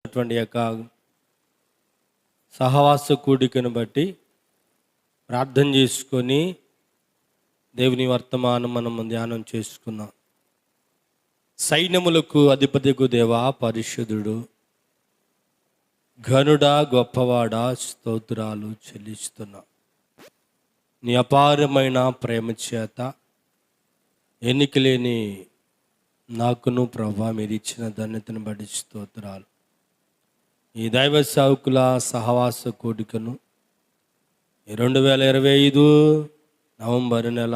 అటువంటి యొక్క సహవాస కూడికను బట్టి ప్రార్థన చేసుకొని దేవుని వర్తమానం మనం ధ్యానం చేసుకున్నాం. సైన్యములకు అధిపతికు దేవా పరిశుద్ధుడు, ఘనుడా గొప్పవాడా, స్తోత్రాలు చెల్లిస్తున్నా. నీ అపారమైన ప్రేమ చేత ఎన్నికలేని నాకును ప్రభా మీరు ఇచ్చిన ధన్యతను బట్టి స్తోత్రాలు. ఈ దైవ సేవకుల సహవాస కూడికను 2025 నవంబర్ నెల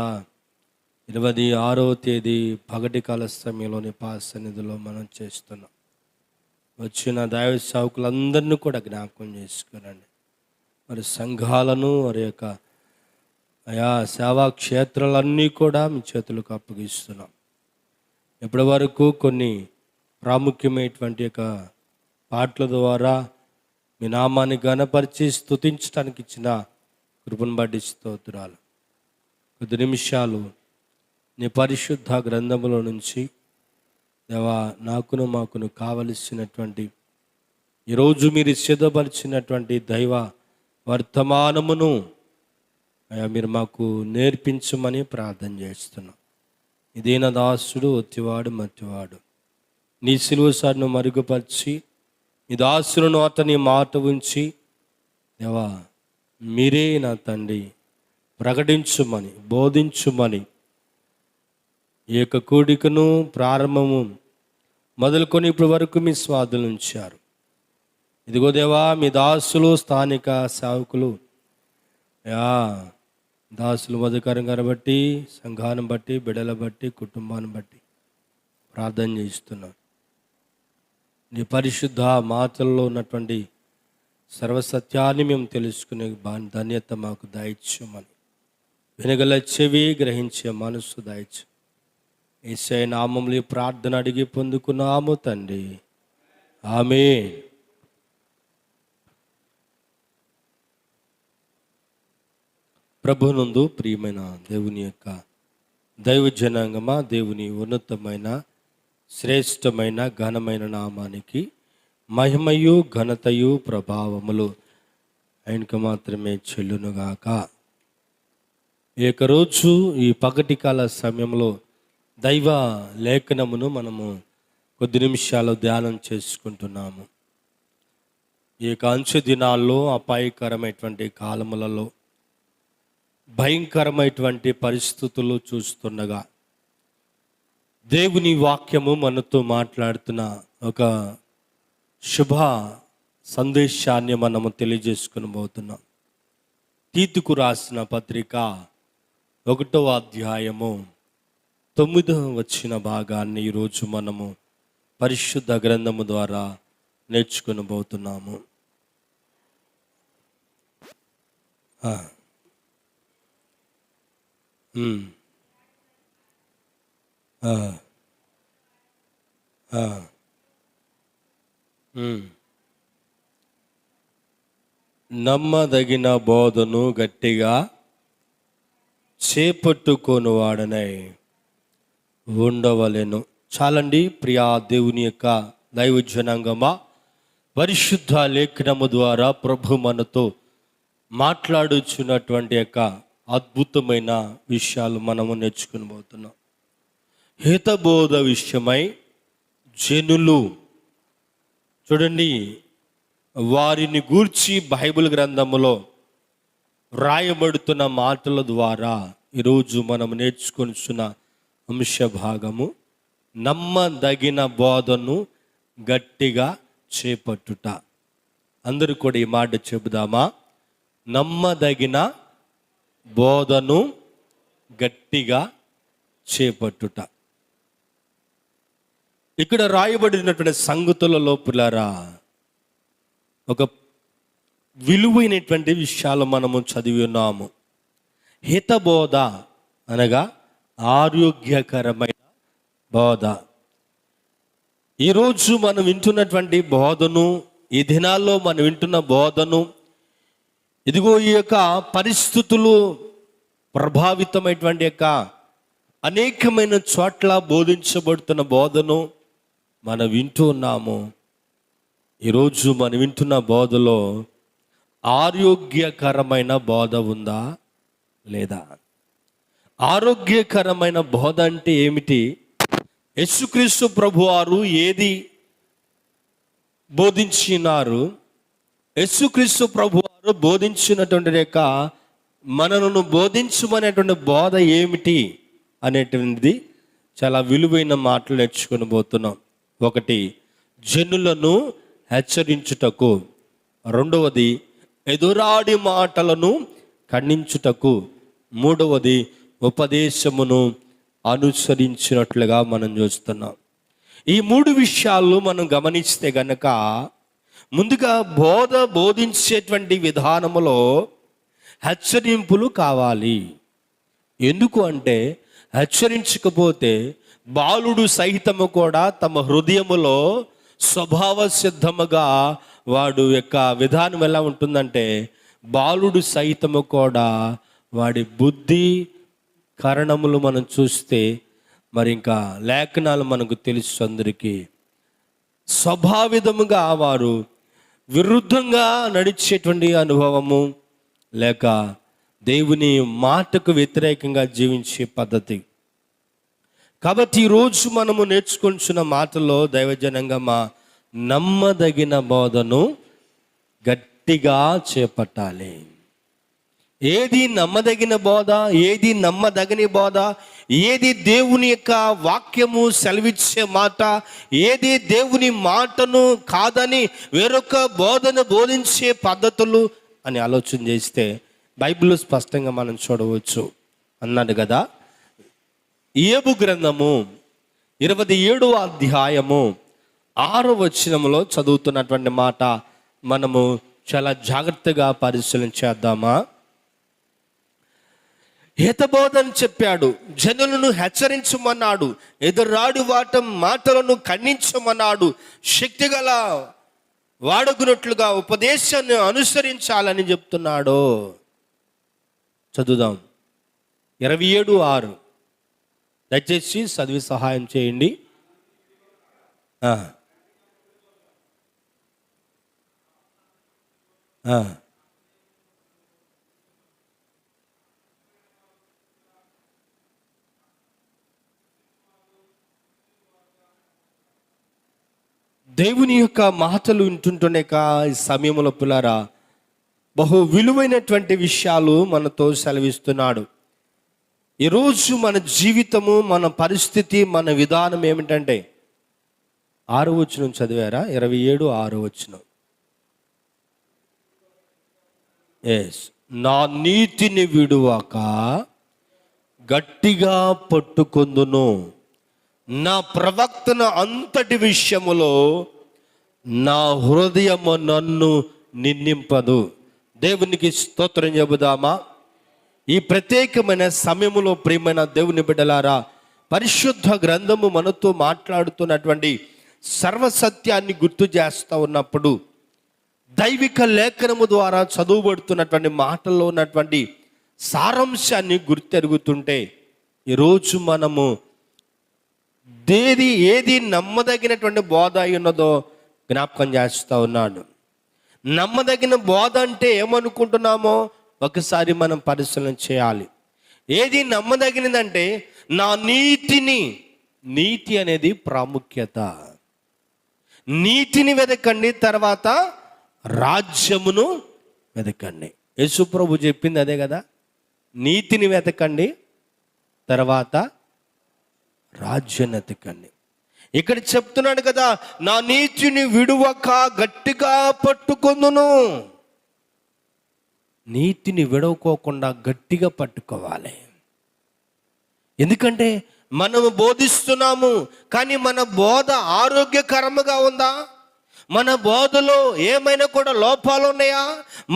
26వ తేదీ పగటి కాల సమయంలోని సన్నిధిలో మనం చేస్తున్నాం. వచ్చిన దైవ సేవకులందరినీ కూడా జ్ఞాపకం చేసుకునండి. మరి సంఘాలను వారి యొక్క ఆయా సేవా క్షేత్రాలన్నీ కూడా మీ చేతులకు అప్పగిస్తున్నాం. ఇప్పటి వరకు కొన్ని ప్రాముఖ్యమైనటువంటి యొక్క పాటల ద్వారా మీ నామాన్ని ఘనపరిచి స్తుతించడానికి ఇచ్చిన కృపను బట్టి స్తోత్రాలు. కొద్ది నిమిషాలు నీ పరిశుద్ధ గ్రంథములో నుంచి దేవా నాకును మాకును కావలసినటువంటి ఈరోజు మీరు సిద్ధపరిచినటువంటి దైవ వర్తమానమును అయా మీరు మాకు నేర్పించమని ప్రార్థన చేస్తున్నాం. ఇదేన దాసుడు ఒత్తివాడు మత్తివాడు నీ సిలువ సారును మరుగుపరిచి నీ దాసులను అతని మాట ఉంచి దేవా మీరే నా తండ్రి ప్రకటించుమని బోధించుమని ఈ యొక్క కూడికను ప్రారంభము మొదలుకొని ఇప్పటి వరకు మీ స్వాధీనం ఉంచారు. ఇదిగో దేవా మీ దాసులు స్థానిక సేవకులు దాసులు మధుకరంగా బట్టి సంఘాన్ని బట్టి బిడ్డల బట్టి కుటుంబాన్ని బట్టి ప్రార్థన చేస్తున్నాను. నీ పరిశుద్ధ మాటల్లో ఉన్నటువంటి సర్వసత్యాన్ని మేము తెలుసుకునే ధన్యత మాకు దయచేయమని, వినగల చెవి గ్రహించే మనస్సు దయచు. యేసయ్య నామములో ప్రార్థన అడిగి పొందుకున్నాము తండ్రి, ఆమేన్. ప్రభునందు ప్రియమైన దేవుని యొక్క దైవ జనాంగమా, దేవుని ఉన్నతమైన శ్రేష్టమైన ఘనమైన నామానికి మహిమయు ఘనతయు ప్రభావములు ఆయనకు మాత్రమే చెల్లునుగాక. ఈ యొక్క రోజు ఈ పగటి కాల సమయంలో దైవ లేఖనమును మనము కొద్ది నిమిషాలు ధ్యానం చేసుకుంటున్నాము. ఈ యొక్క అంచె దినాల్లో అపాయకరమైనటువంటి కాలములలో భయంకరమైనటువంటి పరిస్థితులు చూస్తుండగా దేవుని వాక్యము మనతో మాట్లాడుతున్న ఒక శుభ సందేశాన్ని మనము తెలియజేసుకుని పోతున్నాం. తీతుకు రాసిన పత్రిక 1వ అధ్యాయము 9వ వచ్చిన భాగాన్ని ఈరోజు మనము పరిశుద్ధ గ్రంథము ద్వారా నేర్చుకుని పోతున్నాము. నమ్మదగిన బోధను గట్టిగా చేపట్టుకొని వాడనై ఉండవలెను. చాలండి ప్రియా దేవుని యొక్క దైవ జనాంగమా, పరిశుద్ధ లేఖనము ద్వారా ప్రభు మనతో మాట్లాడుచున్నటువంటి యొక్క అద్భుతమైన విషయాలు మనము నేర్చుకుని పోతున్నాం. హితబోధ విషయమై జనులు చూడండి, వారిని గూర్చి బైబిల్ గ్రంథములో రాయబడుతున్న మాటల ద్వారా ఈరోజు మనం నేర్చుకొనిచున్న అంశ భాగము నమ్మదగిన బోధను గట్టిగా చేపట్టుట. అందరూ కూడా ఈ మాట చెబుదామా? నమ్మదగిన బోధను గట్టిగా చేపట్టుట. ఇక్కడ రాయబడినటువంటి సంగతులలో పిల్లరా ఒక విలువైనటువంటి విషయాలు మనము చదివి ఉన్నాము. హితబోధ అనగా ఆరోగ్యకరమైన బోధ. ఈరోజు మనం వింటున్నటువంటి బోధను, ఈ దినాల్లో మనం వింటున్న బోధను, ఇదిగో ఈ యొక్క పరిస్థితులు ప్రభావితమైనటువంటి యొక్క అనేకమైన చోట్ల బోధించబడుతున్న బోధను మనం వింటూ ఉన్నాము. ఈరోజు మనం వింటున్న బోధలో ఆరోగ్యకరమైన బోధ ఉందా లేదా? ఆరోగ్యకరమైన బోధ అంటే ఏమిటి? యేసుక్రీస్తు ప్రభువారు ఏది బోధించినారు? యేసుక్రీస్తు ప్రభువారు బోధించినటువంటి యొక్క మనను బోధించమనేటువంటి బోధ ఏమిటి అనేటువంటిది చాలా విలువైన మాటలు నేర్చుకొని పోతున్నాం. ఒకటి, జనులను హెచ్చరించుటకు. రెండవది, ఎదురాడి మాటలను ఖండించుటకు. మూడవది, ఉపదేశమును అనుసరించినట్లుగా మనం చూస్తున్నాం. ఈ మూడు విషయాలు మనం గమనిస్తే గనక, ముందుగా బోధించేటువంటి విధానములో హెచ్చరింపులు కావాలి. ఎందుకు అంటే, హెచ్చరించకపోతే బాలుడు సహితము కూడా తమ హృదయములో స్వభావ సిద్ధముగా వాడు యొక్క విధానం ఎలా ఉంటుందంటే, బాలుడు సహితము కూడా వాడి బుద్ధి కారణములు మనం చూస్తే మరి ఇంకా లేఖనాలు మనకు తెలుసు అందరికీ. స్వభావిధముగా వారు విరుద్ధంగా నడిచేటువంటి అనుభవము, లేక దేవుని మాటకు వ్యతిరేకంగా జీవించే పద్ధతి. కాబట్టి ఈరోజు మనము నేర్చుకుంటున్న మాటల్లో దైవజనంగా నమ్మదగిన బోధను గట్టిగా చేపట్టాలి. ఏది నమ్మదగిన బోధ, ఏది నమ్మదగని బోధ, ఏది దేవుని యొక్క వాక్యము సెలవిచ్చే మాట, ఏది దేవుని మాటను కాదని వేరొక బోధను బోధించే పద్ధతులు అని ఆలోచన చేస్తే బైబిల్లో స్పష్టంగా మనం చూడవచ్చు. అన్నాడు కదా, యోబు గ్రంథము 27వ అధ్యాయము 6వ వచనములో చదువుతున్నటువంటి మాట మనము చాలా జాగ్రత్తగా పరిశీలించేద్దామా. హితబోధని చెప్పాడు, జనులను హెచ్చరించమన్నాడు, ఎదురాడు మాటలను ఖండించమన్నాడు, శక్తిగల వాడగునట్లుగా ఉపదేశాన్ని అనుసరించాలని చెప్తున్నాడు. చదువుదాం 27:6. దయచేసి చదివి సహాయం చేయండి. దేవుని యొక్క మాటలు వింటుంటునే ఈ సమయంలో పిల్లరా, బహు విలువైనటువంటి విషయాలు మనతో సెలవిస్తున్నాడు. ఈరోజు మన జీవితము, మన పరిస్థితి, మన విధానం ఏమిటంటే, 6వ వచనం చదివారా? 27:6 వచనం. నా నీతిని విడువాక గట్టిగా పట్టుకొందును, నా ప్రవక్తన అంతటి విషయములో నా హృదయము నన్ను నిందింపదు. దేవునికి స్తోత్రం చెబుదామా? ఈ ప్రత్యేకమైన సమయములో ప్రియమైన దేవుని బిడ్డలారా, పరిశుద్ధ గ్రంథము మనతో మాట్లాడుతున్నటువంటి సర్వసత్యాన్ని గుర్తు చేస్తూ ఉన్నప్పుడు, దైవిక లేఖనము ద్వారా చదువుబడుతున్నటువంటి మాటల్లో ఉన్నటువంటి సారాంశాన్ని గుర్తెరుగుతుంటే, ఈరోజు మనము ఏది నమ్మదగినటువంటి బోధ అయి ఉన్నదో జ్ఞాపకం చేస్తూ ఉన్నాడు. నమ్మదగిన బోధ అంటే ఏమనుకుంటున్నామో ఒకసారి మనం పరిశీలన చేయాలి. ఏది నమ్మదగినదంటే, నా నీతి అనేది ప్రాముఖ్యత. నీతిని వెదకండి, తర్వాత రాజ్యమును వెదకండి. యేసు ప్రభు చెప్పింది అదే కదా, నీతిని వెతకండి, తర్వాత రాజ్యాన్ని వెతకండి. ఇక్కడ చెప్తున్నాడు కదా, నా నీతిని విడువక గట్టిగా పట్టుకొందును. నీతిని విడవకోకుండా గట్టిగా పట్టుకోవాలి. ఎందుకంటే మనము బోధిస్తున్నాము, కానీ మన బోధ ఆరోగ్యకరముగా ఉందా? మన బోధలో ఏమైనా కూడా లోపాలు ఉన్నాయా?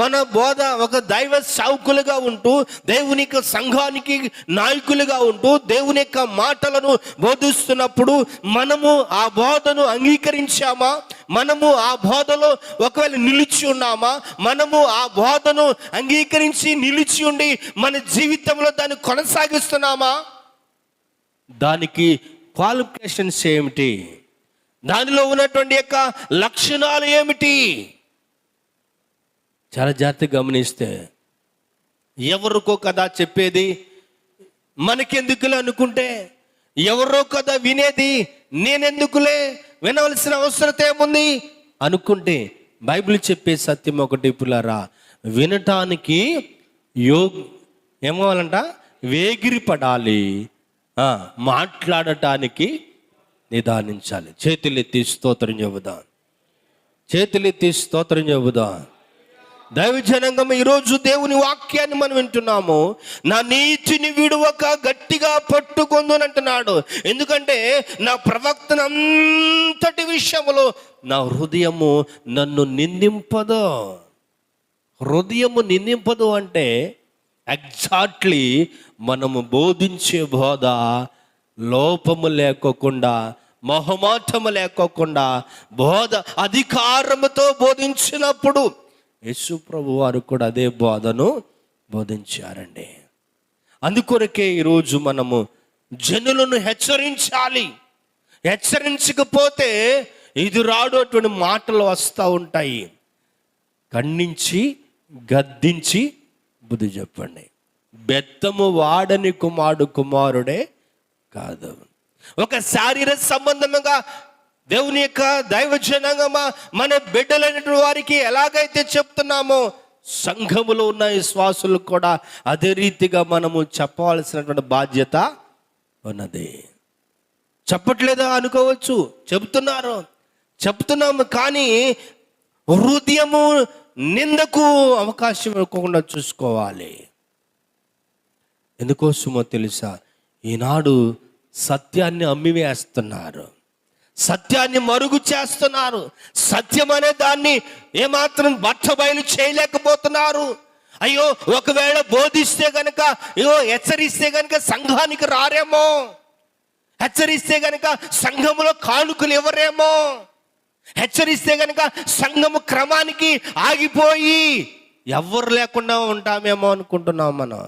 మన బోధ ఒక దైవ సేవకులుగా ఉంటూ, దేవుని యొక్క సంఘానికి నాయకులుగా ఉంటూ, దేవుని యొక్క మాటలను బోధిస్తున్నప్పుడు మనము ఆ బోధను అంగీకరించామా? మనము ఆ బోధలో ఒకవేళ నిలిచి ఉన్నామా? మనము ఆ బోధను అంగీకరించి నిలిచి ఉండి మన జీవితంలో దాన్ని కొనసాగిస్తున్నామా? దానికి క్వాలిఫికేషన్స్ ఏమిటి? దానిలో ఉన్నటువంటి యొక్క లక్షణాలు ఏమిటి? చాలా జాగ్రత్తగా గమనిస్తే ఎవరికో కదా చెప్పేది, మనకెందుకులే అనుకుంటే, ఎవరో కదా వినేది, నేనెందుకులే వినవలసిన అవసరం ఏముంది అనుకుంటే, బైబిల్ చెప్పే సత్యం ఒకటి పులారా, వినటానికి ఏమవ్వాలంట, వేగిరి పడాలి, మాట్లాడటానికి నిదానించాలి. చేతులెత్తి స్తోత్రం చెబుదాం, చేతులెత్తి స్తోత్రం చెబుదాం. దైవజనంగం, ఈరోజు దేవుని వాక్యాన్ని మనం వింటున్నాము. నా నీతిని విడువక గట్టిగా పట్టుకొందుని అంటున్నాడు. ఎందుకంటే నా ప్రవక్తన అంతటి విషయంలో నా హృదయము నన్ను నిందింపదు. హృదయము నిందింపదు అంటే ఎగ్జాక్ట్లీ మనము బోధించే బోధ లోపము లేకోకుండా, మొహమాటము లేకోకుండా, బోధ అధికారముతో బోధించినప్పుడు యేసు ప్రభు వారు కూడా అదే బోధను బోధించారండి. అందుకొరకే ఈరోజు మనము జనులను హెచ్చరించాలి. హెచ్చరించకపోతే ఎదురాడు అటువంటి మాటలు వస్తూ ఉంటాయి. ఖండించి గద్దించి బుద్ధి చెప్పండి. బెత్తము వాడని కుమారుడే కాదు. ఒక శారీరక సంబంధముగా దేవుని యొక్క దైవజనంగా మన బిడ్డలైన వారికి ఎలాగైతే చెప్తున్నామో, సంఘములో ఉన్న విశ్వాసులు కూడా అదే రీతిగా మనము చెప్పవలసినటువంటి బాధ్యత ఉన్నది. చెప్పట్లేదా అనుకోవచ్చు, చెప్తున్నాము కానీ హృదయము నిందకు అవకాశం ఇవ్వకుండా చూసుకోవాలి. ఎందుకోసమో తెలుసా? ఈనాడు సత్యాన్ని అమ్మివేస్తున్నారు, సత్యాన్ని మరుగు చేస్తున్నారు. సత్యం అనే దాన్ని ఏమాత్రం బట్టబయలు చేయలేకపోతున్నారు. అయ్యో, ఒకవేళ బోధిస్తే గనక, హెచ్చరిస్తే గనక సంఘానికి రారేమో, హెచ్చరిస్తే గనక సంఘములో కానుకలు ఇవ్వరేమో, హెచ్చరిస్తే గనక సంఘము క్రమానికి ఆగిపోయి ఎవరు లేకుండా ఉంటామేమో అనుకుంటున్నాం మనం.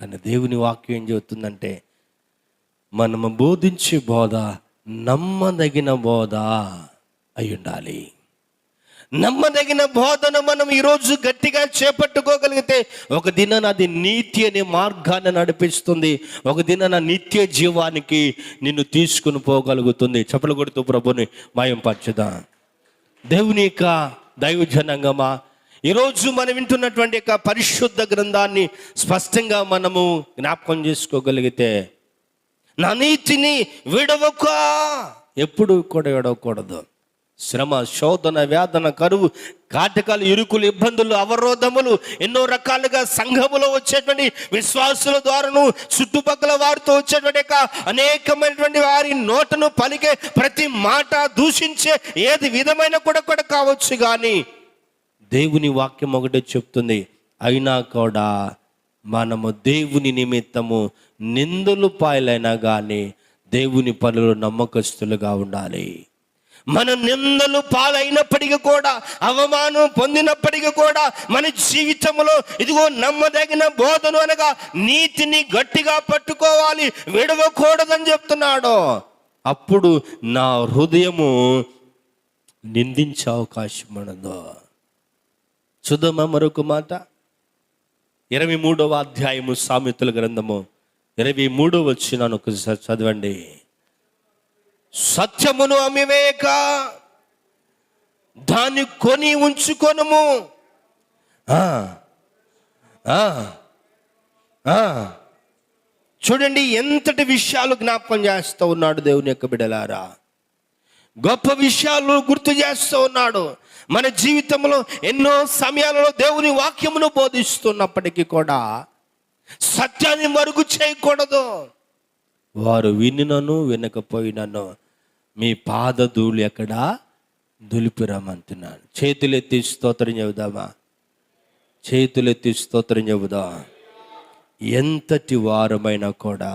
కానీ దేవుని వాక్యం ఏం చెబుతుందంటే, మనము బోధించే బోధ నమ్మదగిన బోధ అయి ఉండాలి. నమ్మదగిన బోధను మనం ఈరోజు గట్టిగా చేపట్టుకోగలిగితే ఒక దినాన అది నీతి అనే మార్గాన్ని నడిపిస్తుంది. ఒక దినాన నిత్య జీవానికి నిన్ను తీసుకుని పోగలుగుతుంది. చప్పలు కొడుతూ ప్రభుని మాయంపరచుదా. దేవుని యొక్క దైవజనంగమా, ఈరోజు మనం వింటున్నటువంటి యొక్క పరిశుద్ధ గ్రంథాన్ని స్పష్టంగా మనము జ్ఞాపకం చేసుకోగలిగితే, నా నీతిని విడవక, ఎప్పుడు కూడా విడవకూడదు. శ్రమ, శోధన, వేదన, కరువు, కాటకాలు, ఇరుకులు, ఇబ్బందులు, అవరోధములు ఎన్నో రకాలుగా సంఘములో వచ్చేటువంటి విశ్వాసుల ద్వారాను, చుట్టుపక్కల వారితో వచ్చేటువంటి అనేకమైనటువంటి వారి నోటను పలికే ప్రతి మాట దూషించే ఏది విధమైన కూడా కావచ్చు. కానీ దేవుని వాక్యం ఒకటే చెప్తుంది, అయినా కూడా మనము దేవుని నిమిత్తము నిందలు పాయలైనా కానీ దేవుని పనులు నమ్మకస్తులుగా ఉండాలి. మన నిందలు పాలైనప్పటికీ కూడా, అవమానం పొందినప్పటికీ కూడా మన జీవితంలో ఇదిగో నమ్మదగిన బోధను అనగా నీతిని గట్టిగా పట్టుకోవాలి, విడవకూడదని చెప్తున్నాడు. అప్పుడు నా హృదయము నిందించే అవకాశం ఉండదు. చూద్దామా మరొక మాట, 23వ అధ్యాయము సామెతల గ్రంథము 23వ వచనాన్ని ఒకసారి చదవండి. సత్యమును అమ్మివేయక దాన్ని కొని ఉంచుకొనుము. చూడండి ఎంతటి విషయాలు జ్ఞాపకం చేస్తూ ఉన్నాడు దేవుని యొక్క బిడ్డలారా. గొప్ప విషయాలు గుర్తు చేస్తూ ఉన్నాడు. మన జీవితంలో ఎన్నో సమయాలలో దేవుని వాక్యమును బోధిస్తున్నప్పటికీ కూడా సత్యాన్ని మరుగు చేయకూడదు. వారు వినినను వినకపోయినను మీ పాదధూళి ఎక్కడ దులిపిరమంటున్నాను. చేతులెత్తి స్తోత్రం చెబుదామా? చేతులెత్తి స్తోత్రం చెబుదాం. ఎంతటి వారమైనా కూడా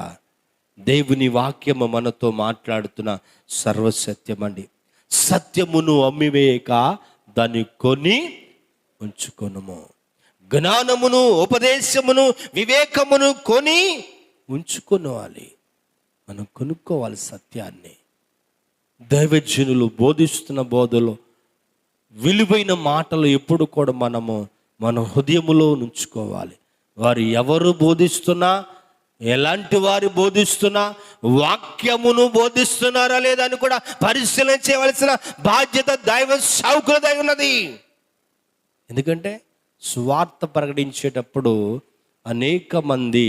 దేవుని వాక్యము మనతో మాట్లాడుతున్న సర్వసత్యమండి. సత్యమును అమ్మివేయక దాన్ని కొని ఉంచుకొనుము. జ్ఞానమును, ఉపదేశమును, వివేకమును కొని ఉంచుకోవాలి. మనం కొనుక్కోవాలి సత్యాన్ని. దైవజనులు బోధిస్తున్న బోధలో విలువైన మాటలు ఎప్పుడు కూడా మన హృదయములో ఉంచుకోవాలి. వారు ఎవరు బోధిస్తున్నా, ఎలాంటి వారు బోధిస్తున్నా, వాక్యమును బోధిస్తున్నారా లేదా అని కూడా పరిశీలన చేయవలసిన బాధ్యత దైవ సేవకులదై ఉన్నది. ఎందుకంటే సువార్త ప్రకటించేటప్పుడు అనేక మంది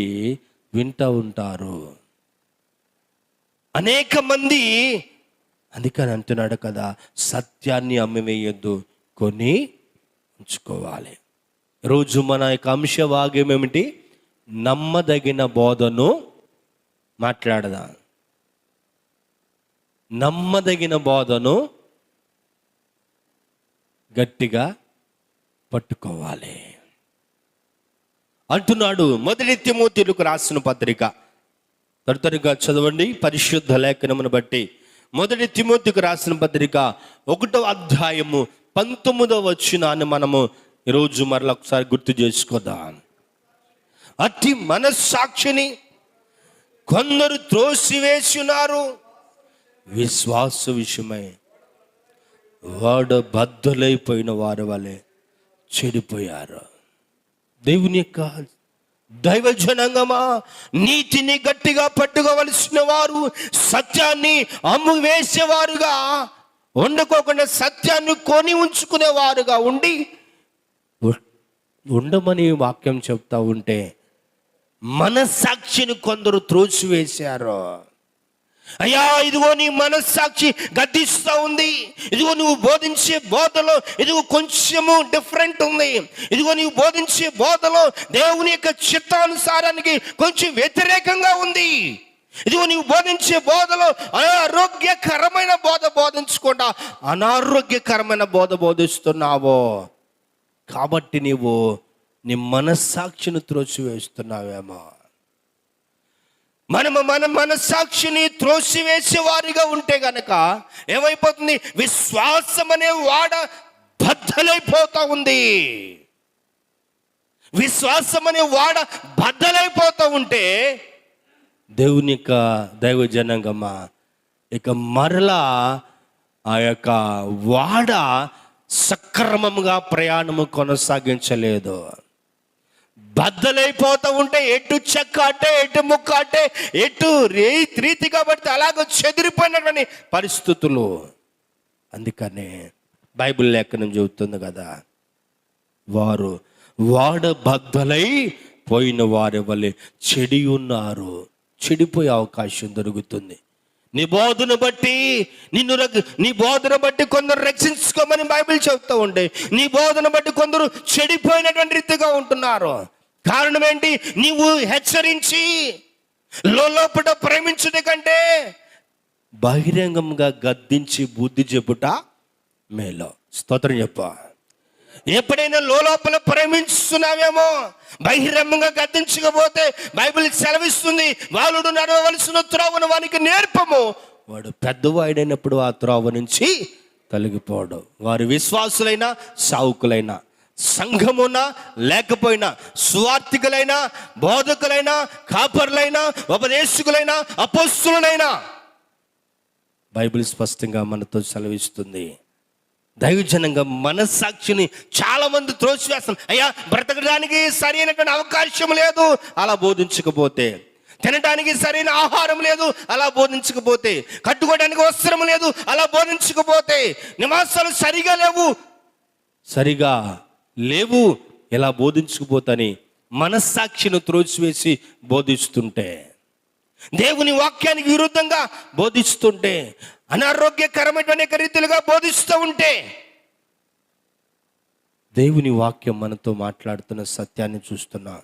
వింటూ ఉంటారు, అనేక మంది. అందుకని అంటున్నాడు కదా, సత్యాన్ని అమ్మివేయొద్దు, కొని ఉంచుకోవాలి. రోజు మన యొక్క అంశవాక్యం ఏమిటి? నమ్మదగిన బోధను మాట్లాడదాం. నమ్మదగిన బోధను గట్టిగా పట్టుకోవాలి అంటున్నాడు. మొదటి తిమోతిలకు రాసిన పత్రిక త్వరగా చదవండి. పరిశుద్ధ లేఖనమును బట్టి మొదటి తిమోతికి రాసిన పత్రిక 1వ అధ్యాయము 19వ వచనాన్ని మనము ఈరోజు మరలా ఒకసారి గుర్తు చేసుకోదాం. అట్టి మనస్సాక్షిని కొందరు త్రోసివేస్తున్నారు, విశ్వాస విషయమై వాడు బద్దలైపోయిన వారి వలె చెడిపోయారు. దేవుని యొక్క దైవజనంగమా, నీతిని గట్టిగా పట్టుకోవలసిన వారు సత్యాన్ని అమ్మువేసేవారుగా ఉండకోకుండా సత్యాన్ని కొని ఉంచుకునేవారుగా ఉండమని వాక్యం చెప్తా ఉంటే మనస్సాక్షిని కొందరు త్రోసివేశారు. అయ్యా, ఇదిగో నీ మనస్సాక్షి గద్దిస్తూ ఉంది, ఇదిగో నువ్వు బోధించే బోధలో ఇదిగో కొంచెము డిఫరెంట్ ఉంది, ఇదిగో నువ్వు బోధించే బోధలో దేవుని యొక్క చిత్తానుసారానికి కొంచెం వ్యతిరేకంగా ఉంది, ఇదిగో నువ్వు బోధించే బోధలో ఆరోగ్యకరమైన బోధ బోధించకుండా అనారోగ్యకరమైన బోధ బోధిస్తున్నావో, కాబట్టి నీవు నీ మనస్సాక్షిని త్రోసివేస్తున్నావేమో. మన మనస్సాక్షిని త్రోసివేసే వారిగా ఉంటే గనక ఏమైపోతుంది? విశ్వాసం అనే వాడ బద్దలైపోతా ఉంది. విశ్వాసం అనే వాడ బద్దలైపోతూ ఉంటే దేవుని యొక్క దైవ జనాంగమా ఇక మరలా ఆ యొక్క వాడ సక్రమంగా ప్రయాణము కొనసాగించలేదు. బద్దలైపోతూ ఉంటే ఎటు చెక్క అంటే, ఎటు ముక్క అంటే, ఎటు రీతిగా పడితే అలాగ చెదిరిపోయినటువంటి పరిస్థితులు. అందుకనే బైబిల్ లేఖనం చెబుతుంది కదా, వాడ బద్దలై పోయిన వారి వలె చెడి ఉన్నారు. చెడిపోయే అవకాశం దొరుకుతుంది. నీ బోధను బట్టి నీ బోధన బట్టి కొందరు రక్షించుకోమని బైబిల్ చెబుతూ ఉంటే నీ బోధన బట్టి కొందరు చెడిపోయినటువంటి రీతిగా ఉంటున్నారు. కారణం ఏంటి? నీవు హెచ్చరించి లోపల ప్రేమించుట కంటే బహిరంగంగా గద్దించి బుద్ధి చెప్పుట మేలు. స్తోత్రం చెప్ప. ఎప్పుడైనా లోపల ప్రేమించుతున్నావేమో, బహిరంగంగా గద్దించకపోతే బైబిల్ సెలవిస్తుంది, వాళ్ళు నడవవలసిన త్రోవను వానికి నేర్పము, వాడు పెద్దవాడైనప్పుడు ఆ త్రోవ నుంచి తొలగిపోడు. వారు విశ్వాసులైనా సావుకులైనా, సంఘమునా లేకపోయినా, సువార్థికులైనా, బోధకులైనా, కాపర్లైనా, ఉపదేశకులైనా, అపోస్తులైనా, బైబిల్ స్పష్టంగా మనతో సెలవిస్తుంది. దైవజనంగా మనస్సాక్షిని చాలా మంది త్రోసివేస్తారు. అయ్యా, బ్రతకడానికి సరైనటువంటి అవకాశం లేదు అలా బోధించకపోతే, తినడానికి సరైన ఆహారం లేదు అలా బోధించకపోతే, కట్టుకోవడానికి వస్త్రం లేదు అలా బోధించకపోతే, నివాసాలు సరిగా లేవు ఎలా బోధించకపోతని మనస్సాక్షిని త్రోసివేసి బోధిస్తుంటే, దేవుని వాక్యానికి విరుద్ధంగా బోధిస్తుంటే, అనారోగ్యకరమైన రీతిలుగా బోధిస్తూ ఉంటే, దేవుని వాక్యం మనతో మాట్లాడుతున్న సత్యాన్ని చూస్తున్నా.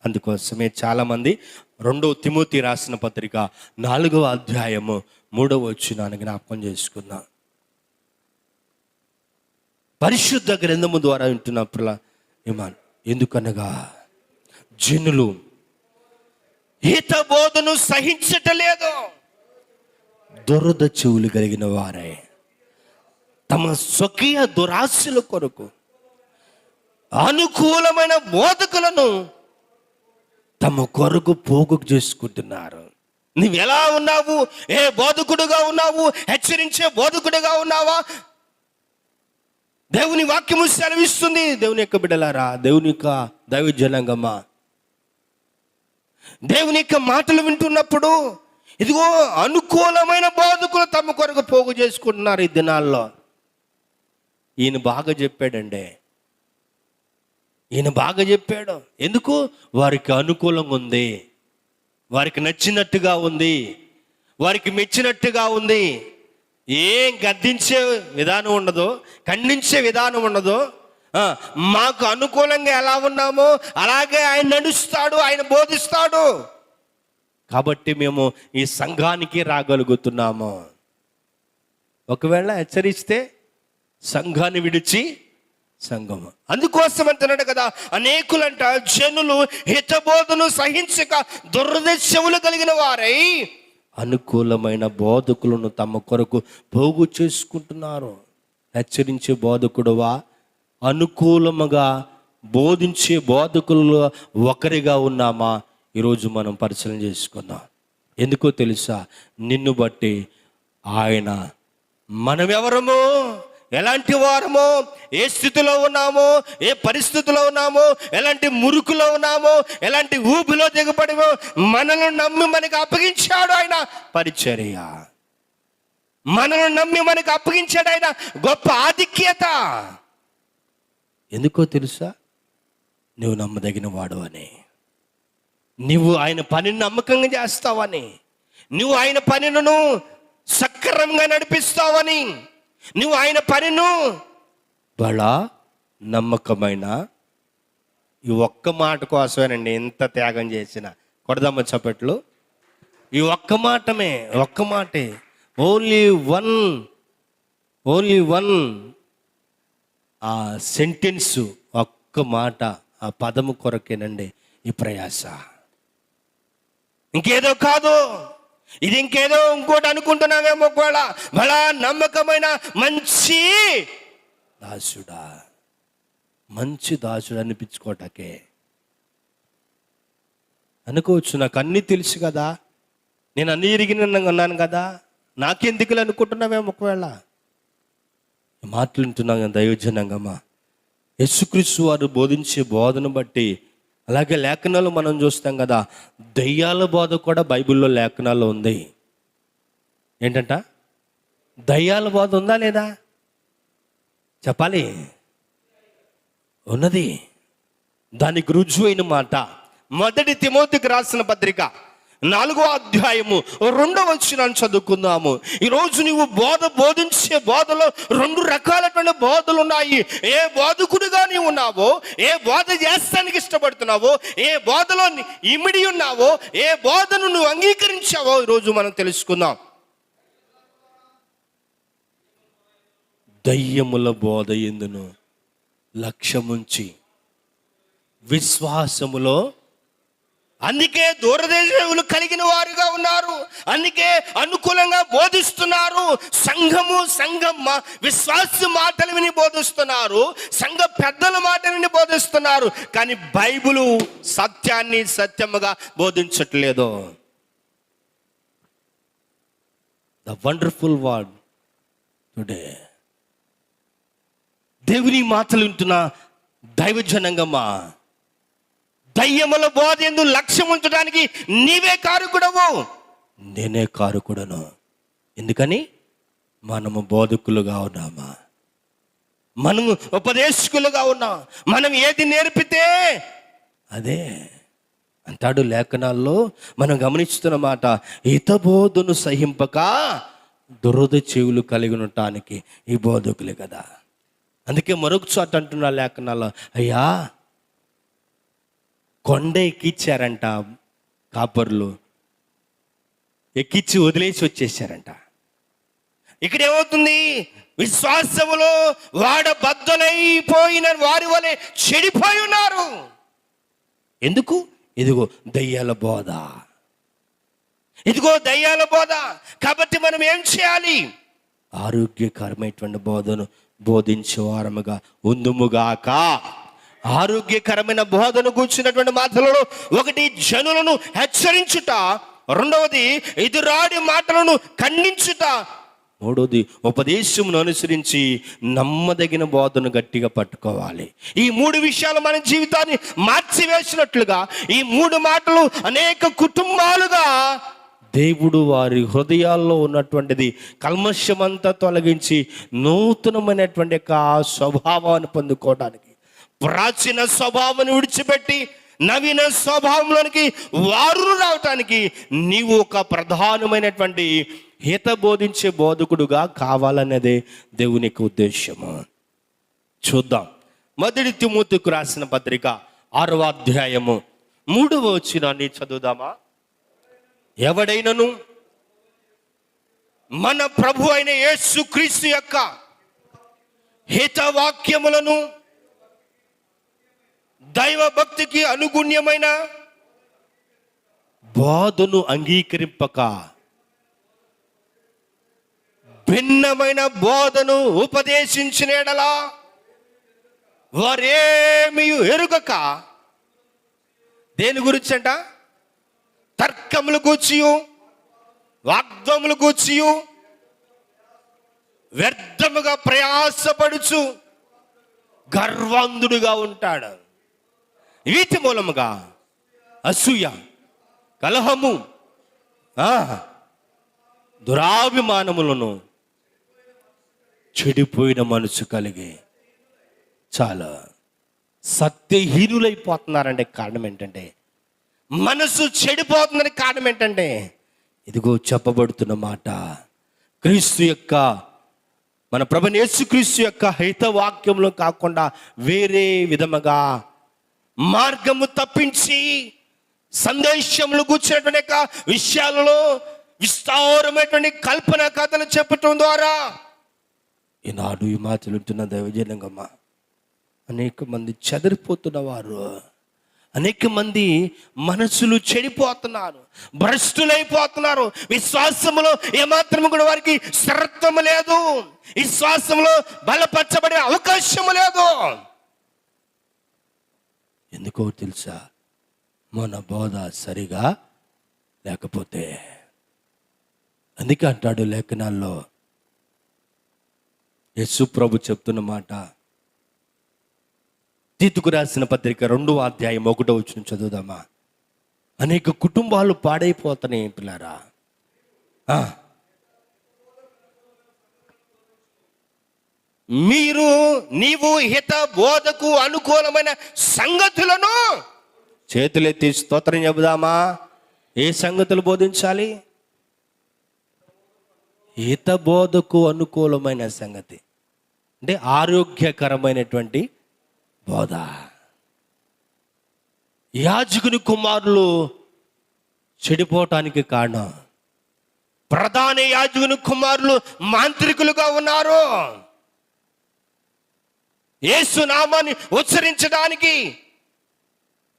అందుకోసమే చాలామంది 2వ తిమోతి రాసిన పత్రిక 4వ అధ్యాయము 3వ వచనాన్ని జ్ఞాపకం చేసుకున్నా. పరిశుద్ధ గ్రంథము ద్వారా వింటున్నప్పుడు ఎందుకనగా జనులు హిత బోధను సహించటలేదు, దురద చెవులు కలిగిన వారే తమ స్వకీయ దురాశల కొరకు అనుకూలమైన బోధకులను తమ కొరకు పోగు చేసుకుంటున్నారు. నువ్వు ఎలా ఉన్నావు? ఏ బోధకుడుగా ఉన్నావు? హెచ్చరించే బోధకుడుగా ఉన్నావా? దేవుని వాక్యము సెలవిస్తుంది. దేవుని యొక్క బిడ్డలారా, దేవుని యొక్క దైవ జనాంగమా, దేవుని యొక్క మాటలు వింటున్నప్పుడు ఇదిగో అనుకూలమైన బోధకులు తమ కొరకు పోగు చేసుకుంటున్నారు ఈ దినాల్లో. ఈయన బాగా చెప్పాడండి, ఈయన బాగా చెప్పాడు. ఎందుకు? వారికి అనుకూలంగా ఉంది, వారికి నచ్చినట్టుగా ఉంది, వారికి మెచ్చినట్టుగా ఉంది. ఏం గద్దించే విధానం ఉండదు, ఖండించే విధానం ఉండదు. మాకు అనుకూలంగా ఎలా ఉన్నామో అలాగే ఆయన నడుస్తాడు, ఆయన బోధిస్తాడు. కాబట్టి మేము ఈ సంఘానికి రాగలుగుతున్నాము. ఒకవేళ హెచ్చరిస్తే సంఘాన్ని విడిచి సంఘము. అందుకోసం అంటున్నాడు కదా, అనేకులంట జనులు హితబోధను సహించక దురదృష్టములు కలిగిన వారై అనుకూలమైన బోధకులను తమ కొరకు పోగు చేసుకుంటున్నారు. హెచ్చరించే బోధకుడువా, అనుకూలముగా బోధించే బోధకులలో ఒకరిగా ఉన్నామా? ఈరోజు మనం పరిశీలన చేసుకుందాం. ఎందుకో తెలుసా? నిన్ను బట్టి ఆయన, మనం ఎవరమో, ఎలాంటి వారమో, ఏ స్థితిలో ఉన్నామో, ఏ పరిస్థితిలో ఉన్నామో, ఎలాంటి మురుకులో ఉన్నామో, ఎలాంటి ఊపిలో దిగబడిమో, మనల్ని నమ్మి మనకి అప్పగించాడు ఆయన పరిచర్య. మనల్ని నమ్మి మనకి అప్పగించాడు ఆయన గొప్ప ఆధిక్యత. ఎందుకో తెలుసా? నువ్వు నమ్మదగిన వాడు అని, నువ్వు ఆయన పనిని నమ్మకంగా చేస్తావని, నువ్వు ఆయన పనిను సక్రమంగా నడిపిస్తావని, నువ్వు ఆయన పనిను బలా నమ్మకమైన. ఈ ఒక్క మాట కోసమేనండి ఎంత త్యాగం చేసిన. కొడదామ చప్పట్లు. ఈ ఒక్క మాటమే, ఒక్క మాటే, ఓన్లీ వన్ ఆ సెంటెన్సు, ఒక్క మాట, ఆ పదము కొరకేనండి ఈ ప్రయాస. ఇంకేదో కాదు, ఇది ఇంకేదో ఇంకోటి అనుకుంటున్నామేమో. ఒకవేళ బలా నమ్మకమైన మంచి దాసుడా, మంచి దాసుడు అనిపించుకోవటాకే అనుకోవచ్చు. నాకు అన్నీ తెలుసు కదా, నేను అన్నీ ఎరిగిన ఉన్నాను కదా, నాకెందుకులు అనుకుంటున్నామేమో. ఒకవేళ మాట్లాడుతున్నాం దైవజనంగమా, యేసుక్రీస్తు వారు బోధించే బోధను బట్టి, అలాగే లేఖనాలు మనం చూస్తాం కదా, దయ్యాల బోధ కూడా బైబిల్లో లేఖనాల్లో ఉంది. ఏంటంట? దయ్యాల బోధ ఉందా లేదా చెప్పాలి. ఉన్నది. దానికి రుజువైన మాట మొదటి తిమోతికి రాసిన పత్రిక 4వ అధ్యాయము 2వ వచనాన్ని చదువుకుందాము. ఈరోజు నువ్వు బోధించే బోధలో 2 రకాలైన బోధలు ఉన్నాయి. ఏ బోధకుడిగా నీవు ఉన్నావో, ఏ బోధ చేస్తానికి ఇష్టపడుతున్నావో, ఏ బోధలో ఇమిడి ఉన్నావో, ఏ బోధను నువ్వు అంగీకరించావో ఈరోజు మనం తెలుసుకుందాం. దయ్యముల బోధ ఎందును లక్ష్యముంచి విశ్వాసములో, అందుకే దూరదేశములు కలిగిన వారుగా ఉన్నారు, అందుకే అనుకూలంగా బోధిస్తున్నారు. సంఘం విశ్వాస మాటలు విని బోధిస్తున్నారు, సంఘ పెద్దల మాటలు విని బోధిస్తున్నారు. కానీ బైబిలు సత్యాన్ని సత్యముగా బోధించట్లేదు. The wonderful word today. దేవుని మాటలు వింటున్న దైవజనంగమా, దయ్యముల బోధ యందు లక్ష్యం ఉంచడానికి నీవే కారకుడవు, నేనే కారకుడను. ఎందుకని? మనము బోధకులుగా ఉన్నామా, మనము ఉపదేశకులుగా ఉన్నాం. మనం ఏది నేర్పితే అదే అంటాడు లేఖనాల్లో. మనం గమనిస్తున్న మాట, హితబోధను సహింపక దురద చెవులు కలిగి ఉండటానికి ఈ బోధకులే కదా. అందుకే మరొక చోట అంటున్న లేఖనాల్లో, అయ్యా కొండ ఎక్కిచ్చారంట కాపర్లు, ఎక్కిచ్చి వదిలేసి వచ్చేసారంట. ఇక్కడ ఏమవుతుంది? విశ్వాసములో వాడబద్దలైపోయిన వారి వలె చెడిపోయి ఉన్నారు. ఎందుకు? ఇదిగో దయ్యాల బోధ, ఇదిగో దయ్యాల బోధ. కాబట్టి మనం ఏం చేయాలి? ఆరోగ్యకరమైనటువంటి బోధను బోధించే వారముగా ఉందుముగాక. ఆరోగ్యకరమైన బోధను కూర్చున్నటువంటి మాటలలో ఒకటి, జనులను హెచ్చరించుట, రెండవది ఎదురాడి మాటలను ఖండించుట, మూడవది ఉపదేశమును అనుసరించి నమ్మదగిన బోధను గట్టిగా పట్టుకోవాలి. ఈ మూడు విషయాలు మన జీవితాన్ని మార్చివేసినట్లుగా ఈ మూడు మాటలు అనేక కుటుంబాలుగా దేవుడు వారి హృదయాల్లో ఉన్నటువంటిది కల్మషమంతా తొలగించి నూతనమైనటువంటి యొక్క స్వభావాన్ని పొందుకోవడానికి, ప్రాచీన స్వభావాన్ని విడిచిపెట్టి నవీన స్వభావంలోనికి వారు రావటానికి నీవు ఒక ప్రధానమైనటువంటి హిత బోధించే బోధకుడుగా కావాలనేదే దేవుని యొక్క ఉద్దేశము. చూద్దాం. మొదటి తిమోతికి రాసిన పత్రిక 6వ అధ్యాయము 3వ వచనాన్ని చదువుదామా? ఎవడైనను మన ప్రభు అయిన యేసుక్రీస్తు యొక్క హితవాక్యములను దైవ భక్తికి అనుగుణ్యమైన బోధను అంగీకరింపక భిన్నమైన బోధను ఉపదేశించిన యెడల వారేమీ ఎరుగక, దేని గురించి అంట? తర్కములు కూర్చియు వాగ్దములు కూర్చియు వ్యర్థముగా ప్రయాసపడుచు గర్వంధుడుగా ఉంటాడు. వీటి మూలముగా అసూయ, కలహము, దురాభిమానములను, చెడిపోయిన మనసు కలిగి చాలా సత్యహీనులైపోతున్నారంటే కారణం ఏంటంటే, మనసు చెడిపోతుందని కారణం ఏంటంటే, ఇదిగో చెప్పబడుతున్న మాట క్రీస్తు యొక్క, మన ప్రభువైన యేసుక్రీస్తు యొక్క హితవాక్యంలో కాకుండా వేరే విధముగా మార్గము తప్పించి సందేశములు కూర్చున్నటువంటి యొక్క విషయాలలో విస్తారమైనటువంటి కల్పన కథలు చెప్పటం ద్వారా ఈనాడు ఈ మాటలు ఉంటున్న దైవజనంగమ్మ అనేక మంది చెదిరిపోతున్న వారు, అనేక మంది మనసులు చెడిపోతున్నారు, భ్రష్టులైపోతున్నారు. విశ్వాసములో ఏమాత్రము కూడా వారికి స్థిరత్వము లేదు, విశ్వాసములో బలపరచబడే అవకాశము లేదు. ఎందుకో తెలుసా? మన బోధ సరిగా లేకపోతే. అందుకే అంటాడు లేఖనాల్లో యేసు ప్రభు చెప్తున్న మాట, తీతుకు రాసిన పత్రిక 2వ అధ్యాయం 1వ వచనం చదువుదామా? అనేక కుటుంబాలు పాడైపోతున్నాయి పిల్లారా. నీవు హిత బోధకు అనుకూలమైన సంగతులను చేతులెత్తి స్తోత్రం చెబుదామా? ఏ సంగతులు బోధించాలి? హిత బోధకు అనుకూలమైన సంగతి అంటే ఆరోగ్యకరమైనటువంటి బోధ. యాజకుని కుమారులు చెడిపోవటానికి కారణం, ప్రధాన యాజకుని కుమారులు మాంత్రికులుగా ఉన్నారు. యేసు నామాన్ని ఉచ్చరించడానికి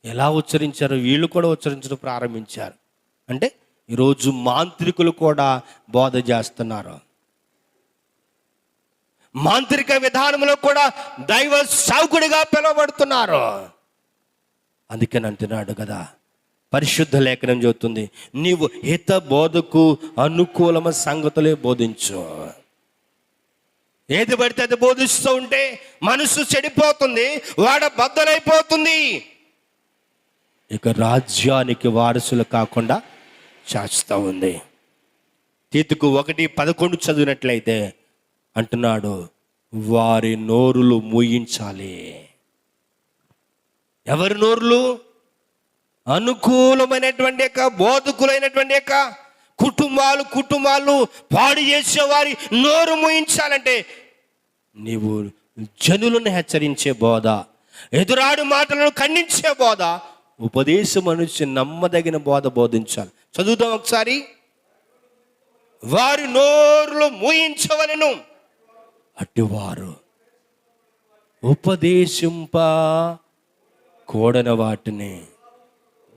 ఎలా ఉచ్చరించారు? వీళ్ళు కూడా ఉచ్చరించడం ప్రారంభించారు. అంటే ఈరోజు మాంత్రికులు కూడా బోధ చేస్తున్నారు. మాంత్రిక విధానంలో కూడా దైవ సేవకుడిగా పిలువబడుతున్నారు. అందుకని అంటున్నాడు కదా, పరిశుద్ధ లేఖనం చెబుతుంది, నీవు హిత బోధకు అనుకూలమ సంగతులే బోధించు. ఏది పడితే అది బోధిస్తూ ఉంటే మనసు చెడిపోతుంది, వాడ బద్దలైపోతుంది, ఇక రాజ్యానికి వారసులు కాకుండా చేస్తూ ఉంది. తీతుకు 1:11 చదివినట్లయితే అంటున్నాడు, వారి నోరులు మూయించాలి. ఎవరి నోరులు? అనుకూలమైనటువంటి యొక్క బోధకులైనటువంటి యొక్క కుటుంబాలు పాడు చేసే వారి నోరు మూయించాలంటే నీవు జనులను హెచ్చరించే బోధ, ఎదురాడు మాటలను ఖండించే బోధ, ఉపదేశం నుంచి నమ్మదగిన బోధ బోధించాలి. చదువుదాం ఒకసారి. వారి నోరులు మూయించవలెను, అట్టివారు ఉపదేశింప కూడని వాటిని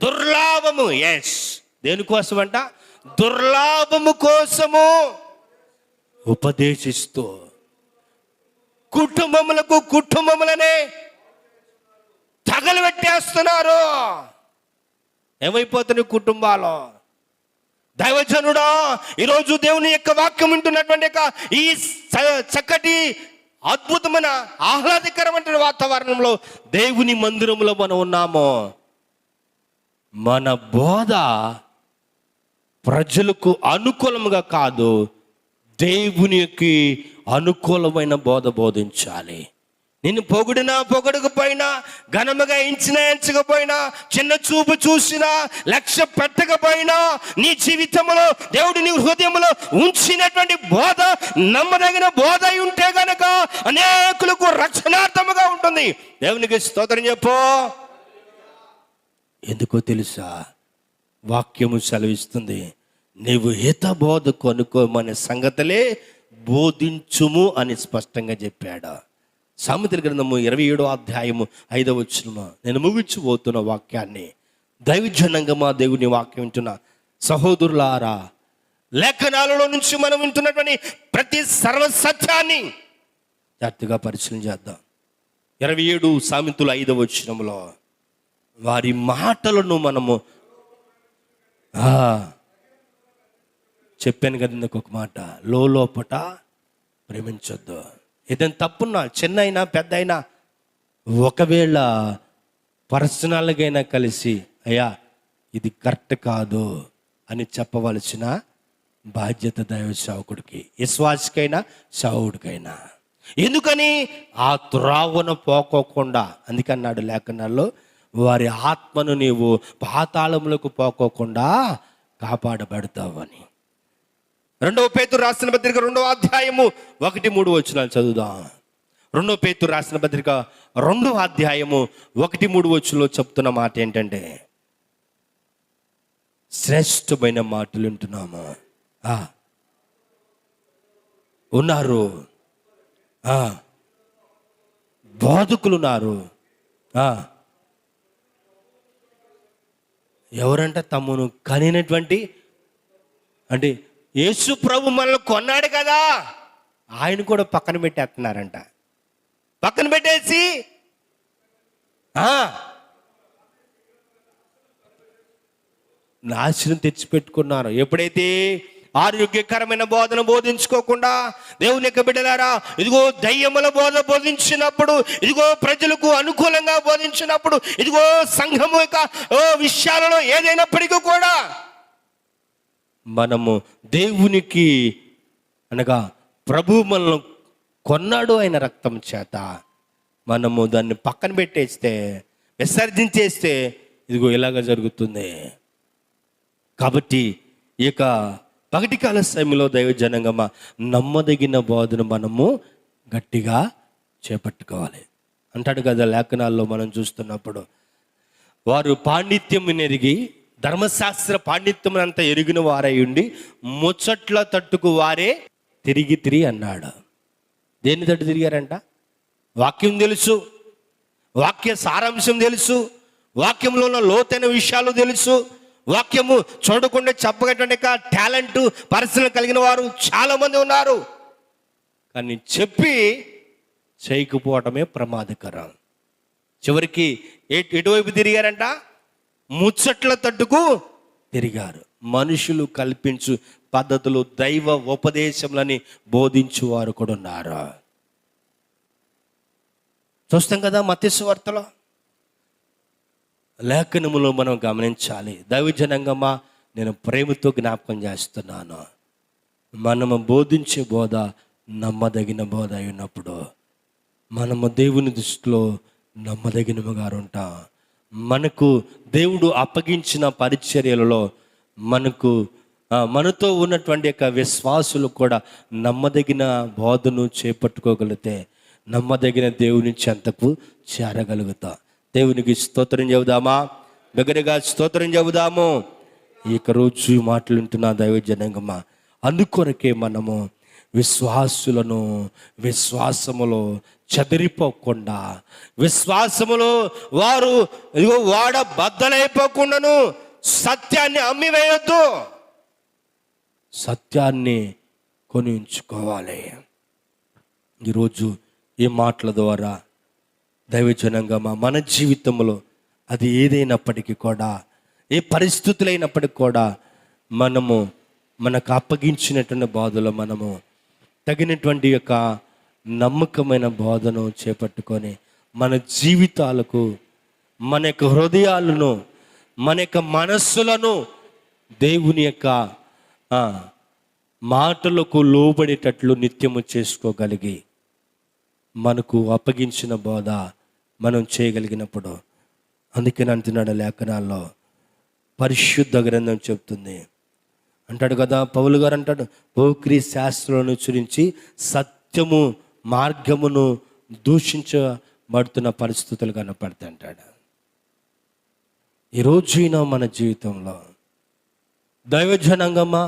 దుర్లాభము, ఎస్ దేనికోసం అంట? దుర్లాభము కోసము ఉపదేశిస్తూ కుటుంబములనే తగలబెట్టేస్తున్నారు. ఏమైపోతున్నాయి కుటుంబాలు? దైవజనుడా, ఈరోజు దేవుని యొక్క వాక్యం వింటున్నటువంటి యొక్క ఈ చక్కటి అద్భుతమైన ఆహ్లాదకరమైన వాతావరణంలో దేవుని మందిరంలో మనం ఉన్నాము. మన బోధ ప్రజలకు అనుకూలముగా కాదు, దేవునికి అనుకూలమైన బోధ బోధించాలి. నిన్ను పొగిడినా పొగడకపోయినా, ఘనముగా ఎంచకపోయినా, చిన్న చూపు చూసినా, లక్ష్య పెట్టకపోయినా, నీ జీవితంలో దేవుడు నీ హృదయంలో ఉంచినటువంటి బోధ నమ్మదగిన బోధ ఉంటే గనక అనేకులకు రక్షణార్థముగా ఉంటుంది. దేవునికి స్తోత్రం చెప్పు. ఎందుకో తెలుసా? వాక్యము సెలవిస్తుంది, నీవు హిత బోధ కొనుక్కోమనే సంగతులే బోధించుము అని స్పష్టంగా చెప్పాడు. సామెతల గ్రంథము 27వ అధ్యాయము 5వ వచనము. నేను ముగించిపోతున్న వాక్యాన్ని, దైవజనంగా దేవుని వాక్యం వింటున్న సహోదరులారా, లేఖనాలలో నుంచి మనం వింటున్నటువంటి ప్రతి సర్వసత్యాన్ని జాగ్రత్తగా పరిశీలన చేద్దాం. 27 సామెతలు 5వ వచనములో వారి మాటలను మనము చెప్పాను కదా ఇందాక ఒక మాట, లోపట ప్రేమించొద్దు. ఏదైనా తప్పున్నా, చిన్న అయినా పెద్ద అయినా, ఒకవేళ పర్సనల్గా అయినా కలిసి అయ్యా ఇది కరెక్ట్ కాదు అని చెప్పవలసిన బాధ్యత దైవ సేవకుడికి, విశ్వాసికైనా సేవకుడికైనా. ఎందుకని? ఆ త్రోవన పోకోకుండా, అందుకన్నాడు లేఖనాల్లో, వారి ఆత్మను నీవు పాతాళములకు పోకోకుండా కాపాడబడతావని. 2వ పేతురు రాసిన పత్రిక 2వ అధ్యాయము 1-3 వచనాలు చదువుదాం. 2వ పేతురు రాసిన పత్రిక 2వ అధ్యాయము 1-3 వచనంలో చెప్తున్న మాట ఏంటంటే, శ్రేష్టమైన మాటలు వింటున్నాము. ఉన్నారు, బోధకులు ఉన్నారు. ఎవరంట? తమ్మును కనినటువంటి, అంటే యేసు ప్రభు మనల్ని కొన్నాడు కదా, ఆయన కూడా పక్కన పెట్టేస్తున్నారంట. పక్కన పెట్టేసి నాశనం తెచ్చిపెట్టుకున్నారు. ఎప్పుడైతే ఆరోగ్యకరమైన బోధన బోధించుకోకుండా, దేవుని యొక్క బిడ్డలారా, ఇదిగో దయ్యముల బోధ బోధించినప్పుడు, ఇదిగో ప్రజలకు అనుకూలంగా బోధించినప్పుడు, ఇదిగో సంఘము యొక్క విషయాలలో ఏదైనప్పటికీ కూడా మనము దేవునికి అనగా ప్రభు మనల్ని కొన్నాడు ఆయన రక్తం చేత, మనము దాన్ని పక్కన పెట్టేస్తే, విసర్జించేస్తే ఇదిగో ఇలాగ జరుగుతుంది. కాబట్టి ఈ యొక్క పగటి కాల సమయంలో దైవజనంగా నమ్మదగిన బోధన మనము గట్టిగా చేపట్టుకోవాలి. అంటాడు కదా లేఖనాల్లో మనం చూస్తున్నప్పుడు, వారు పాండిత్యం ఎరిగి, ధర్మశాస్త్ర పాండిత్యం అంతా ఎరిగిన వారై ఉండి ముచ్చట్ల తట్టుకు వారే తిరిగి అన్నాడు. దేన్ని తట్టు తిరిగారంట? వాక్యం తెలుసు, వాక్య సారాంశం తెలుసు, వాక్యంలో ఉన్న లోతైన విషయాలు తెలుసు, వాక్యము చూడకుండా చెప్పగటువంటి టాలెంట్ పర్సనల్ కలిగిన వారు చాలామంది ఉన్నారు. కానీ చెప్పి చేయకపోవటమే ప్రమాదకరం. చివరికి ఎటువైపు తిరిగారంట? ముచ్చట్ల తట్టుకు తిరిగారు. మనుషులు కల్పించు పద్ధతులు, దైవ ఉపదేశములని బోధించు వారు కూడా ఉన్నారు. చూస్తాం కదా మత్తయి సువార్తలో, లేఖనములో మనం గమనించాలి. దైవజనంగా నేను ప్రేమతో జ్ఞాపకం చేస్తున్నాను, మనము బోధించే బోధ నమ్మదగిన బోధ అయినప్పుడు మనము దేవుని దృష్టిలో నమ్మదగినముగా ఉంటాం. మనకు దేవుడు అప్పగించిన పరిచర్యలలో మనతో ఉన్నటువంటి యొక్క విశ్వాసులు కూడా నమ్మదగిన బోధను చేపట్టుకోగలిగితే నమ్మదగిన దేవుని చెంతకు చేరగలుగుతాం. దేవునికి స్తోత్రం చెబుదామా? దగ్గరగా స్తోత్రం చెబుదాము. ఈ రోజు మాటలు వింటున్న దైవజనంగమా, అందుకొరకే మనము విశ్వాసములో చెదిరిపోకుండా, విశ్వాసములో వారు వాడ బద్దలైపోకుండాను సత్యాన్ని అమ్మివేయొద్దు, సత్యాన్ని కొని ఉంచుకోవాలి. ఈరోజు ఈ మాటల ద్వారా దైవజనంగా మన జీవితంలో అది ఏదైనప్పటికీ కూడా, ఏ పరిస్థితులైనప్పటికీ కూడా మనము మనకు అప్పగించినటువంటి బోధలో మనము తగినటువంటి యొక్క నమ్మకమైన బోధను చేపట్టుకొని మన జీవితాలకు, మన యొక్క హృదయాలను, మన యొక్క మనస్సులను దేవుని యొక్క మాటలకు లోబడేటట్లు నిత్యము చేసుకోగలిగి మనకు అప్పగించిన బోధ మనం చేయగలిగినప్పుడు, అందుకని అంటున్నాడు లేఖనాల్లో, పరిశుద్ధ గ్రంథం చెప్తుంది అంటాడు కదా, పౌలు గారు అంటాడు, పోక్రీ శాస్త్రాలను అనుసరించి సత్యము మార్గమును దూషించబడుతున్న పరిస్థితులు కనపడతాయి అంటాడు. ఈరోజైనా మన జీవితంలో దైవజనంగమా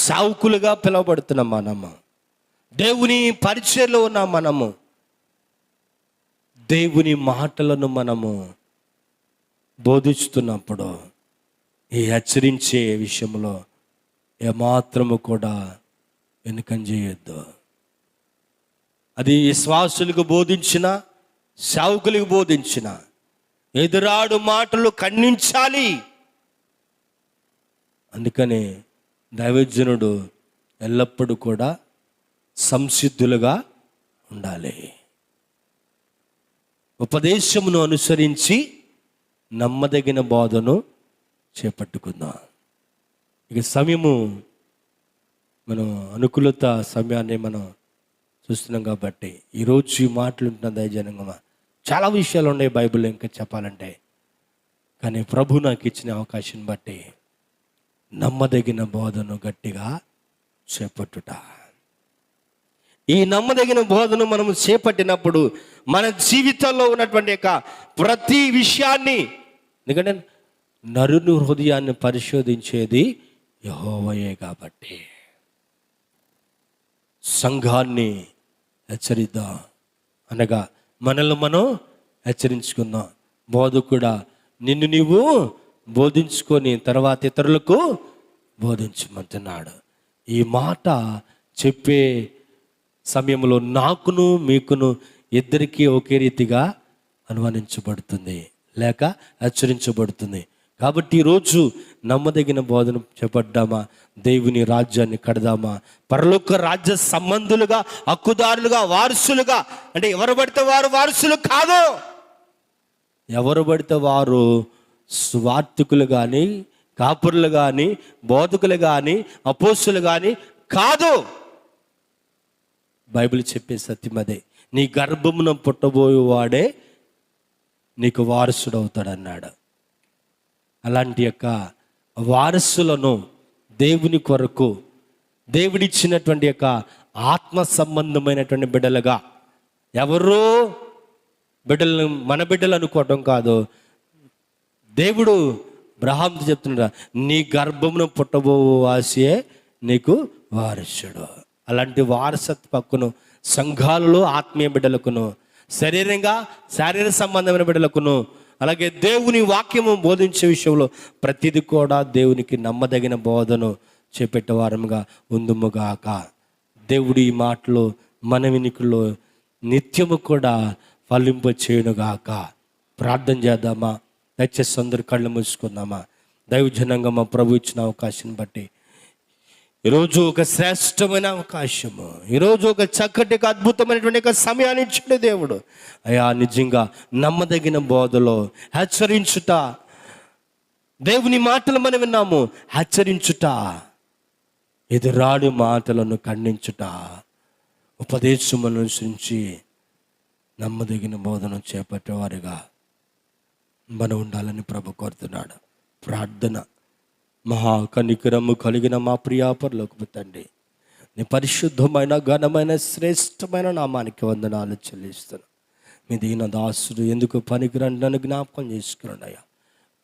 సావుకులుగా పిలువబడుతున్న మనము, దేవుని పరిచయలో ఉన్న మనము, దేవుని మాటలను మనము బోధిస్తున్నప్పుడు ఈ హెచ్చరించే విషయంలో ఏమాత్రము కూడా వెనుకంజ చేయొద్దు. అది విశ్వాసులకు బోధించిన, సావుకులకు బోధించిన, ఎదురాడు మాటలు ఖండించాలి. అందుకనే దైవజనుడు ఎల్లప్పుడూ కూడా సంసిద్ధులుగా ఉండాలి. ఉపదేశమును అనుసరించి నమ్మదగిన బోధను చేపట్టుకుందాం. ఇక సమయము, మనం అనుకూలత సమయాన్ని మనం చూస్తున్నాం కాబట్టి ఈరోజు ఈ మాటలు ఉంటున్న దైవజనంగా చాలా విషయాలు ఉన్నాయి బైబిల్లో ఇంకా చెప్పాలంటే. కానీ ప్రభు నాకు ఇచ్చిన అవకాశం బట్టి నమ్మదగిన బోధను గట్టిగా చేపట్టుట. ఈ నమ్మదగిన బోధను మనము చేపట్టినప్పుడు మన జీవితంలో ఉన్నటువంటి యొక్క ప్రతి విషయాన్ని, ఎందుకంటే నరుని హృదయాన్ని పరిశోధించేది యెహోవాయే కాబట్టి సంఘాన్ని హెచ్చరిద్దాం, అనగా మనల్ని మనం హెచ్చరించుకుందాం. బోధకుడా, నిన్ను నీవు బోధించుకొని తర్వాత ఇతరులకు బోధించమంటున్నాడు. ఈ మాట చెప్పే సమయంలో నాకును మీకును ఇద్దరికీ ఒకే రీతిగా అనుమానించబడుతుంది లేక హెచ్చరించబడుతుంది. కాబట్టి ఈరోజు నమ్మదగిన బోధన చేపడ్డామా, దేవుని రాజ్యాన్ని కడదామా, పరలోక రాజ్య సంబంధులుగా, హక్కుదారులుగా, వారసులుగా. అంటే ఎవరు పడితే వారు వారసులు కాదు, ఎవరు పడితే వారు స్వార్థికులు కానీ, కాపురులు కానీ, బోధకులు కానీ, అపోస్తులు కానీ కాదు. బైబిల్ చెప్పే సత్యం అదే. నీ గర్భమున పుట్టబోయేవాడే నీకు వారసుడు అవుతాడన్నాడు. అలాంటి యొక్క వారసులను దేవుని కొరకు దేవుడిచ్చినటువంటి యొక్క ఆత్మ సంబంధమైనటువంటి బిడ్డలుగా, ఎవరో బిడ్డలను మన బిడ్డలు అనుకోవటం కాదు. దేవుడు అబ్రహాముతో చెప్తున్నాడు, నీ గర్భమును పుట్టబో వాసియే నీకు వారసుడు. అలాంటి వారసత్వ హక్కును సంఘాలలో ఆత్మీయ బిడ్డలకును, శారీర సంబంధమైన బిడ్డలకును, అలాగే దేవుని వాక్యము బోధించే విషయంలో ప్రతిదీ కూడా దేవునికి నమ్మదగిన బోధను చేపట్టే వారముగా ఉందుముగాక. దేవుడి ఈ మాటలు మన వినికిలో నిత్యము కూడా ఫలింప చేయునుగాక. ప్రార్థన చేద్దామా? దయచేసి అందరు కళ్ళు మూసుకుందామా? దైవజనంగా మా ప్రభు ఇచ్చిన అవకాశం బట్టి ఈరోజు ఒక శ్రేష్టమైన అవకాశము, ఈరోజు ఒక చక్కటి అద్భుతమైనటువంటి ఒక సమయాన్ని ఇచ్చిన దేవుడు. అయ్యా, నిజంగా నమ్మదగిన బోధలో హెచ్చరించుట, దేవుని మాటలు మనం విన్నాము, హెచ్చరించుట, ఎదురాడు మాటలను ఖండించుట, ఉపదేశమును అనుసరించి నమ్మదగిన బోధన చేపట్టేవారుగా మనం ఉండాలని ప్రభు కోరుతున్నాడు. ప్రార్థన. మహాకనికరము కలిగిన మా ప్రియాపరలోకి తండ్రి, నీ పరిశుద్ధమైన ఘనమైన శ్రేష్టమైన నామానికి వందనాలు చెల్లిస్తున్నాను. మీ దీన దాసుడు ఎందుకు పనికిరండి నన్ను జ్ఞాపకం చేసుకున్నాడు అయ్యా.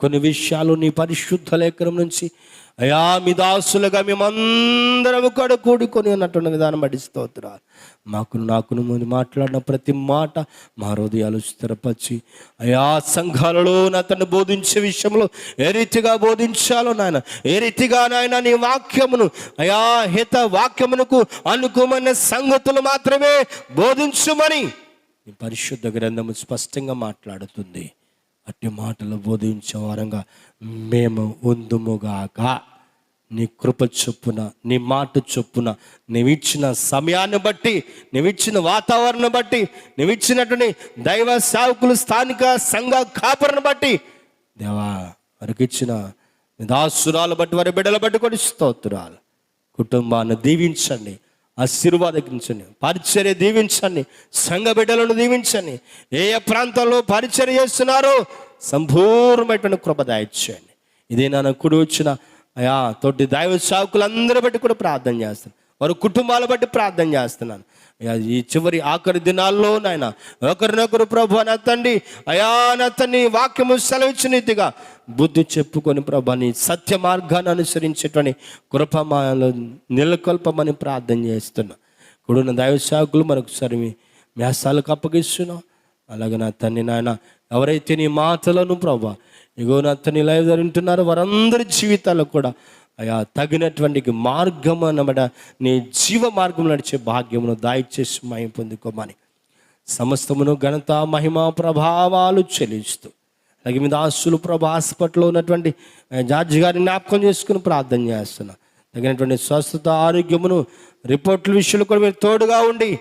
కొన్ని విషయాలు నీ పరిశుద్ధ లేఖనం నుంచి అయ్యా మీ దాసులుగా మేమందరం కూడా కూడుకొని ఉన్నటువంటి విధానం బట్టి స్తోత్రాలు. నాకును ముందు మాట్లాడిన ప్రతి మాట మా హృదయాలు స్థిరపరిచి అయ్యా సంఘాలలో అతన్ని బోధించే విషయంలో ఏ రీతిగా బోధించాలో నాయన, ఏ రీతిగా నాయన నీ వాక్యమును అయ్యా హిత వాక్యమునకు అనుకూలమైన సంగతులు మాత్రమే బోధించుమని నీ పరిశుద్ధ గ్రంథము స్పష్టంగా మాట్లాడుతుంది. అట్టి మాటలు బోధించే వారంగా మేము ఉందుముగాక. నీ కృప చొప్పున, నీ మాట చొప్పున, నీవిచ్చిన సమయాన్ని బట్టి, నీవిచ్చిన వాతావరణం బట్టి, నీవిచ్చినటువంటి దైవ సేవకులు, స్థానిక సంఘ కాపరిని బట్టి దేవా వారికి ఇచ్చిన దాసురాలు బట్టి, వారి బిడ్డలు బట్టి కూడా స్తోత్రాలు. కుటుంబాన్ని దీవించండి, ఆశీర్వాదించండి, పరిచర్య దీవించండి, సంఘ బిడ్డలను దీవించండి. ఏ ప్రాంతంలో పరిచర్య చేస్తున్నారో సంపూర్ణమైనటువంటి కృప దయచేయండి. ఇదే నా కుడి వచ్చిన అయా తోటి దైవ సేవకులందరూ బట్టి కూడా ప్రార్థన చేస్తాను, వారి కుటుంబాల బట్టి ప్రార్థన చేస్తున్నాను. అయ్యా ఈ చివరి ఆఖరి దినాల్లో నాయన ఒకరినొకరు ప్రభు నా తండ్రి, అయా నా తండ్రి వాక్యము సెలవిచ్చిన రీతిగా బుద్ధి చెప్పుకొని ప్రభు నీ సత్య మార్గాన్ని అనుసరించేటువంటి కృపమాయలో నెలకొల్పమని ప్రార్థన చేస్తున్నా. కూడిన దైవ సేవకులు మరొకసారి మీ మేసాలకు అప్పగిస్తున్నాం. అలాగే నా తండ్రి నాయన ఎవరైతే నీ మాటలను ప్రభు ఇగో నా తండ్రి లైవ్ ద్వారా వింటున్నారో వారందరి జీవితాల్లో కూడా అయా తగినటువంటి మార్గం అన్నమాట, నీ జీవ మార్గం నడిచే భాగ్యమును దయచేసి మహిమ పొందుకోమని సమస్తమును ఘనత మహిమ ప్రభావాలు చెల్లిస్తూ, అలాగే మీ దాసులు ప్రభు హాస్పిటల్లో ఉన్నటువంటి జార్జి గారిని జ్ఞాపకం చేసుకుని ప్రార్థన చేస్తున్నా. తగినటువంటి స్వస్థత ఆరోగ్యమును రిపోర్ట్ల విషయంలో కూడా మీరు తోడుగా ఉండి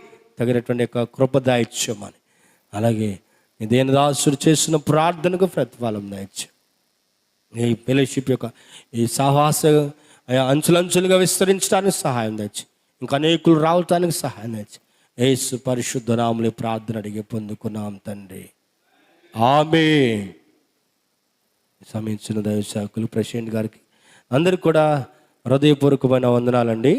తగినటువంటి యొక్క కృప దయచేయమని, అలాగే ఇదేన దాసుడు చేసిన ప్రార్థనకు ప్రతిఫలం దయచే. ఈ ఫెలోషిప్ యొక్క ఈ సహవాస అంచులంచులుగా విస్తరించడానికి సహాయం తెచ్చి, ఇంకా అనేకులు రావటానికి సహాయం తెచ్చి, యేసు పరిశుద్ధ నామములో ప్రార్థన అడిగి పొందుకున్నాం తండ్రి, ఆమేన్. సమయించిన దైవ సేవకులు ప్రశాంత్ గారికి అందరికి కూడా హృదయపూర్వకమైన వందనాలండి.